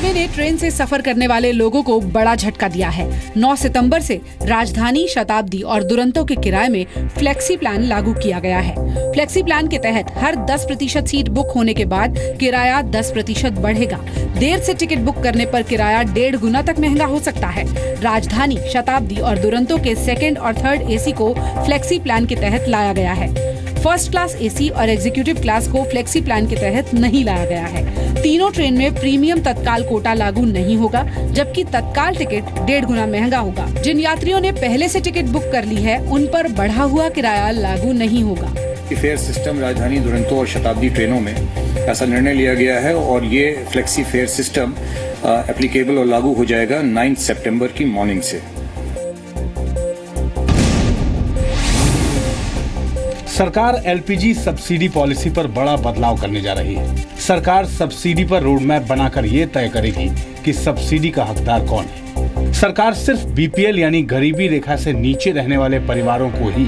Railway ने train से सफर करने वाले लोगों को बड़ा झटका दिया है। 9 सितंबर से राजधानी, शताब्दी और दुरंतो के किराए में फ्लेक्सी प्लान लागू किया गया है। फ्लेक्सी प्लान के तहत हर 10% सीट बुक होने के बाद किराया 10% बढ़ेगा। देर से टिकट बुक करने पर किराया 1.5 गुना तक महंगा हो सकता है। राजधानी, शताब्दी और दुरंतो के सेकेंड और थर्ड एसी को फ्लेक्सी प्लान के तहत लाया गया है। फर्स्ट क्लास एसी और एग्जीक्यूटिव क्लास को फ्लेक्सी प्लान के तहत नहीं लाया गया है। तीनों ट्रेन में प्रीमियम तत्काल कोटा लागू नहीं होगा, जबकि तत्काल टिकट 1.5 गुना महंगा होगा। जिन यात्रियों ने पहले से टिकट बुक कर ली है, उन पर बढ़ा हुआ किराया लागू नहीं होगा। फेयर सिस्टम राजधानी, दुरंतो और शताब्दी ट्रेनों में ऐसा निर्णय लिया गया है और ये फ्लेक्सी फेयर सिस्टम एप्लीकेबल और लागू हो जाएगा 9 सितंबर की मॉर्निंग से। सरकार एलपीजी सब्सिडी पॉलिसी पर बड़ा बदलाव करने जा रही है। सरकार सब्सिडी पर रोड मैप बनाकर ये तय करेगी कि सब्सिडी का हकदार कौन है। सरकार सिर्फ बीपीएल यानी गरीबी रेखा से नीचे रहने वाले परिवारों को ही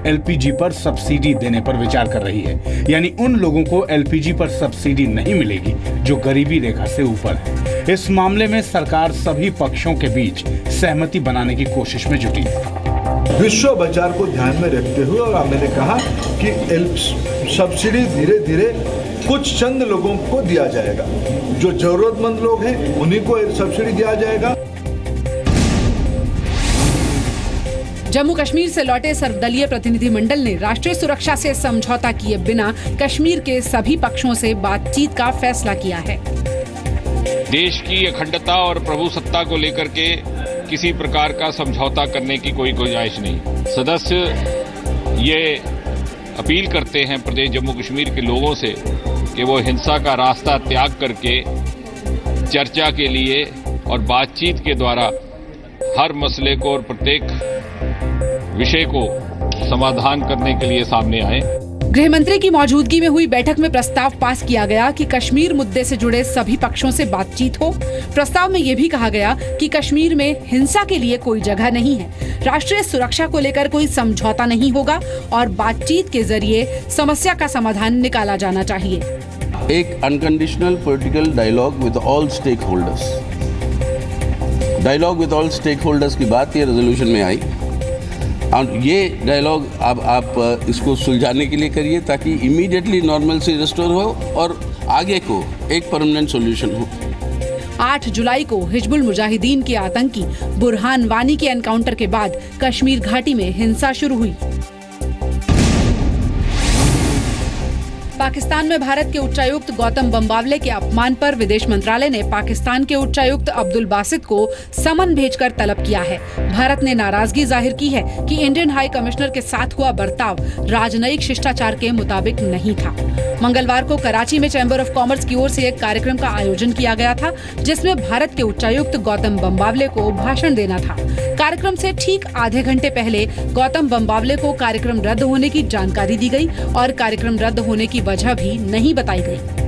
एलपीजी पर सब्सिडी देने पर विचार कर रही है, यानी उन लोगों को एलपीजी पर सब्सिडी नहीं मिलेगी जो गरीबी रेखा से ऊपर है। इस मामले में सरकार सभी पक्षों के बीच सहमति बनाने की कोशिश में जुटी है। विश्व बाजार को ध्यान में रखते हुए और मैंने कहा कि सब्सिडी धीरे धीरे कुछ चंद लोगों को दिया जाएगा। जो जरूरतमंद लोग हैं उन्हीं को सब्सिडी दिया जाएगा। जम्मू कश्मीर से लौटे सर्वदलीय प्रतिनिधिमंडल ने राष्ट्रीय सुरक्षा से समझौता किए बिना कश्मीर के सभी पक्षों से बातचीत का फैसला किया है। देश की अखंडता और प्रभुसत्ता को लेकर के किसी प्रकार का समझौता करने की कोई गुंजाइश नहीं। सदस्य ये अपील करते हैं प्रदेश जम्मू कश्मीर के लोगों से कि वो हिंसा का रास्ता त्याग करके चर्चा के लिए और बातचीत के द्वारा हर मसले को और प्रत्येक विषय को समाधान करने के लिए सामने आए। गृह मंत्री की मौजूदगी में हुई बैठक में प्रस्ताव पास किया गया कि कश्मीर मुद्दे से जुड़े सभी पक्षों से बातचीत हो। प्रस्ताव में ये भी कहा गया कि कश्मीर में हिंसा के लिए कोई जगह नहीं है, राष्ट्रीय सुरक्षा को लेकर कोई समझौता नहीं होगा और बातचीत के जरिए समस्या का समाधान निकाला जाना चाहिए। एक unconditional political dialogue with all stakeholders, dialogue with all stakeholders की बात ये रेजोल्यूशन में आई और ये डायलॉग अब आप इसको सुलझाने के लिए करिए ताकि इमीडिएटली नॉर्मलसी रिस्टोर हो और आगे को एक परमानेंट सॉल्यूशन हो। 8 जुलाई को हिजबुल मुजाहिदीन के आतंकी बुरहान वानी के एनकाउंटर के बाद कश्मीर घाटी में हिंसा शुरू हुई। पाकिस्तान में भारत के उच्चायुक्त गौतम बम्बावले के अपमान पर विदेश मंत्रालय ने पाकिस्तान के उच्चायुक्त अब्दुल बासित को समन भेजकर तलब किया है। भारत ने नाराजगी जाहिर की है कि इंडियन हाई कमिश्नर के साथ हुआ बर्ताव राजनयिक शिष्टाचार के मुताबिक नहीं था। मंगलवार को कराची में चैम्बर ऑफ कॉमर्स की ओर से एक कार्यक्रम का आयोजन किया गया था, जिसमें भारत के उच्चायुक्त गौतम बम्बावले को भाषण देना था। कार्यक्रम से ठीक आधे घंटे पहले गौतम बम्बावले को कार्यक्रम रद्द होने की जानकारी दी गई और कार्यक्रम रद्द होने की वजह भी नहीं बताई गई।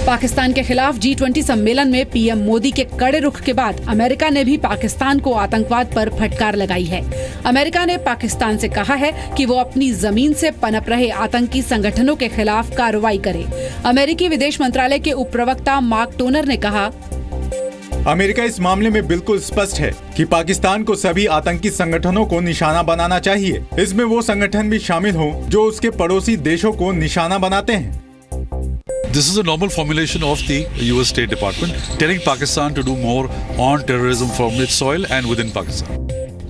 पाकिस्तान के खिलाफ G20 सम्मेलन में पीएम मोदी के कड़े रुख के बाद अमेरिका ने भी पाकिस्तान को आतंकवाद पर फटकार लगाई है। अमेरिका ने पाकिस्तान से कहा है कि वो अपनी जमीन से पनप रहे आतंकी संगठनों के खिलाफ कार्रवाई करे। अमेरिकी विदेश मंत्रालय के उप प्रवक्ता मार्क टोनर ने कहा, अमेरिका इस मामले में बिल्कुल स्पष्ट है कि पाकिस्तान को सभी आतंकी संगठनों को निशाना बनाना चाहिए। इसमें वो संगठन भी शामिल हो जो उसके पड़ोसी देशों को निशाना बनाते हैं। This is a normal formulation of the US State Department telling Pakistan to do more on terrorism from its soil and within Pakistan.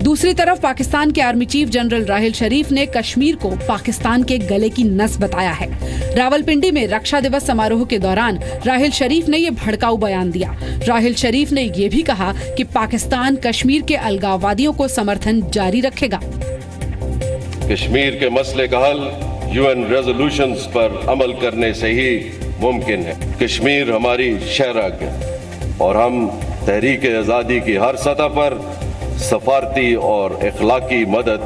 दूसरी तरफ पाकिस्तान के आर्मी चीफ जनरल राहिल शरीफ ने कश्मीर को पाकिस्तान के गले की नस बताया है। रावलपिंडी में रक्षा दिवस समारोह के दौरान राहिल शरीफ ने ये भड़काऊ बयान दिया। राहिल शरीफ ने ये भी कहा कि पाकिस्तान कश्मीर के अलगाववादियों को समर्थन जारी रखेगा। कश्मीर के मसले का हल UN रेजोल्यूशंस पर अमल करने से ही मुमकिन है। कश्मीर हमारी शहराग है और हम तहरीक आज़ादी की हर सतह पर सफारती और इखलाकी मदद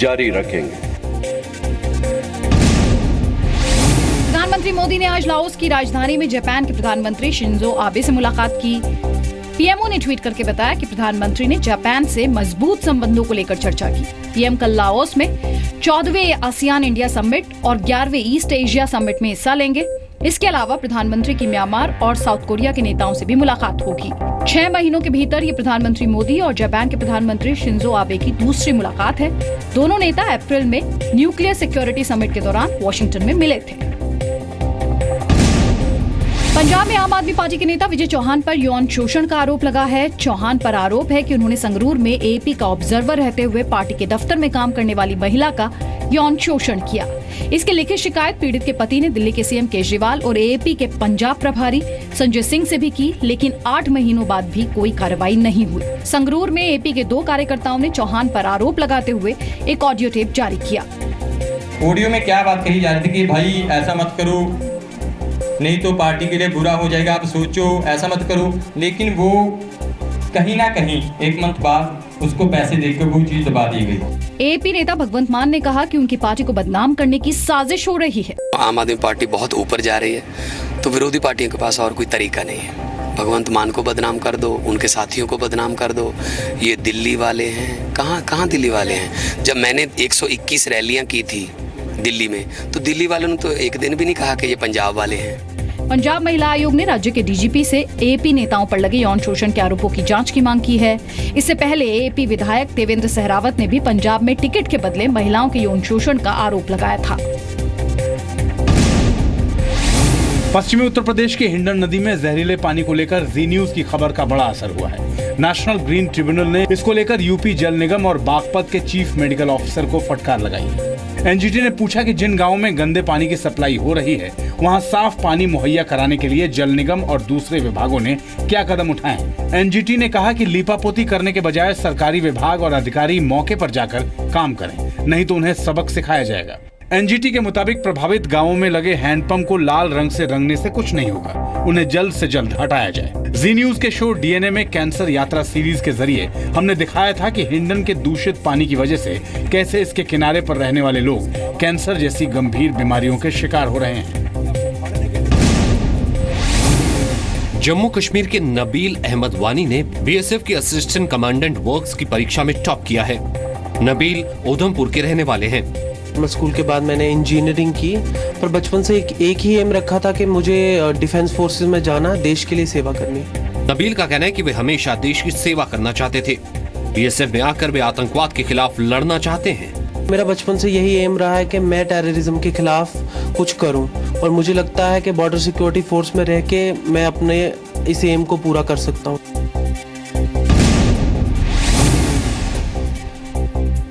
जारी रखेंगे। प्रधानमंत्री मोदी ने आज लाओस की राजधानी में जापान के प्रधानमंत्री शिंजो आबे से मुलाकात की। पीएमओ ने ट्वीट करके बताया कि प्रधानमंत्री ने जापान से मजबूत संबंधों को लेकर चर्चा की। पीएम कल लाओस में 14वें आसियान इंडिया समिट और 11वें ईस्ट एशिया समिट में हिस्सा लेंगे। इसके अलावा प्रधानमंत्री की म्यांमार और साउथ कोरिया के नेताओं से भी मुलाकात होगी। 6 महीनों के भीतर ये प्रधानमंत्री मोदी और जापान के प्रधानमंत्री शिंजो आबे की दूसरी मुलाकात है। दोनों नेता अप्रैल में न्यूक्लियर सिक्योरिटी समिट के दौरान वॉशिंगटन में मिले थे। पंजाब में आम आदमी पार्टी के नेता विजय चौहान पर यौन शोषण का आरोप लगा है। चौहान पर आरोप है कि उन्होंने संगरूर में एपी का ऑब्जर्वर रहते हुए पार्टी के दफ्तर में काम करने वाली महिला का यौन शोषण किया। इसकी लिखित शिकायत पीड़ित के पति ने दिल्ली के सीएम केजरीवाल और एपी के पंजाब प्रभारी संजय सिंह से भी की, लेकिन 8 महीनों बाद भी कोई कार्रवाई नहीं हुई। संगरूर में एपी के 2 कार्यकर्ताओं ने चौहान पर आरोप लगाते हुए एक ऑडियो टेप जारी किया। ऑडियो में क्या बात कही जा रही थी कि भाई ऐसा मत करो, नहीं तो पार्टी के लिए बुरा हो जाएगा, आप सोचो, ऐसा मत करो। लेकिन वो कहीं ना कहीं 1 मंथ बाद उसको पैसे देकर वो चीज दबा दी गई। एपी नेता भगवंत मान ने कहा कि उनकी पार्टी को बदनाम करने की साजिश हो रही है। आम आदमी पार्टी बहुत ऊपर जा रही है, तो विरोधी पार्टियों के पास और कोई तरीका नहीं है। भगवंत मान को बदनाम कर दो, उनके साथियों को बदनाम कर दो। ये दिल्ली वाले हैं, कहाँ दिल्ली वाले हैं? जब मैंने 121 रैलियां की थी दिल्ली में, तो दिल्ली वालों ने तो एक दिन भी नहीं कहा कि ये पंजाब वाले हैं। पंजाब महिला आयोग ने राज्य के डीजीपी से एपी नेताओं पर लगे यौन शोषण के आरोपों की जांच की मांग की है। इससे पहले एपी विधायक देवेंद्र सहरावत ने भी पंजाब में टिकट के बदले महिलाओं के यौन शोषण का आरोप लगाया था। पश्चिमी उत्तर प्रदेश के हिंडन नदी में जहरीले पानी को लेकर जी न्यूज की खबर का बड़ा असर हुआ है। नेशनल ग्रीन ट्रिब्यूनल ने इसको लेकर यूपी जल निगम और बागपत के चीफ मेडिकल ऑफिसर को फटकार लगाई है। एनजीटी ने पूछा कि जिन गांवों में गंदे पानी की सप्लाई हो रही है, वहां साफ पानी मुहैया कराने के लिए जल निगम और दूसरे विभागों ने क्या कदम उठाए। एनजीटी ने कहा कि लीपापोती करने के बजाय सरकारी विभाग और अधिकारी मौके पर जाकर काम करें, नहीं तो उन्हें सबक सिखाया जाएगा। एनजीटी के मुताबिक प्रभावित गांवों में लगे हैंडपंप को लाल रंग से रंगने से कुछ नहीं होगा, उन्हें जल्द से जल्द हटाया जाए। जी न्यूज के शो डीएनए में कैंसर यात्रा सीरीज के जरिए हमने दिखाया था कि हिंडन के दूषित पानी की वजह से कैसे इसके किनारे पर रहने वाले लोग कैंसर जैसी गंभीर बीमारियों के शिकार हो रहे हैं। जम्मू कश्मीर के नबील अहमद वानी ने बीएसएफ की असिस्टेंट कमांडेंट वर्क्स की परीक्षा में टॉप किया है। नबील उधमपुर के रहने वाले हैं। स्कूल के बाद मैंने इंजीनियरिंग की, पर बचपन से एक ही एम रखा था कि मुझे डिफेंस फोर्सेस में जाना, देश के लिए सेवा करनी। नबील का कहना है कि वे हमेशा देश की सेवा करना चाहते थे। बीएसएफ में आकर वे आतंकवाद के खिलाफ लड़ना चाहते हैं। मेरा बचपन से यही एम रहा है कि मैं टेररिज्म के खिलाफ कुछ करूं, और मुझे लगता है कि बॉर्डर सिक्योरिटी फोर्स में रह के मैं अपने इस एम को पूरा कर सकता हूं।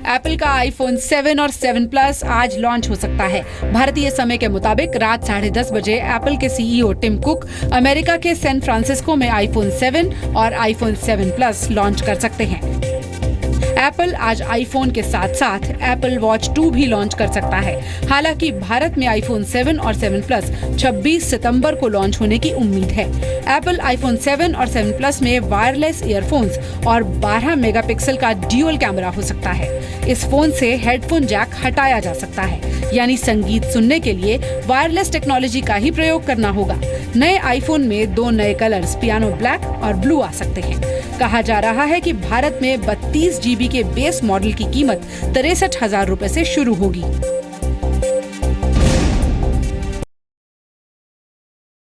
एप्पल का आईफोन 7 और 7 प्लस आज लॉन्च हो सकता है। भारतीय समय के मुताबिक रात 10:30 बजे एप्पल के सीईओ टिम कुक अमेरिका के सैन फ्रांसिस्को में आईफोन 7 और आईफोन 7 प्लस लॉन्च कर सकते हैं। एप्पल आज आईफोन के साथ साथ एप्पल वॉच 2 भी लॉन्च कर सकता है। हालांकि भारत में आईफोन 7 और 7 प्लस 26 सितंबर को लॉन्च होने की उम्मीद है। एप्पल आईफोन 7 और 7 प्लस में वायरलेस ईयरफोन्स और 12 मेगापिक्सल का ड्यूअल कैमरा हो सकता है। इस फोन से हेडफोन जैक हटाया जा सकता है, यानी संगीत सुनने के लिए वायरलेस टेक्नोलॉजी का ही प्रयोग करना होगा। नए आईफोन में 2 नए कलर्स पियानो ब्लैक और ब्लू आ सकते हैं। कहा जा रहा है कि भारत में 32 GB के बेस मॉडल की कीमत 63,000 रुपए से शुरू होगी।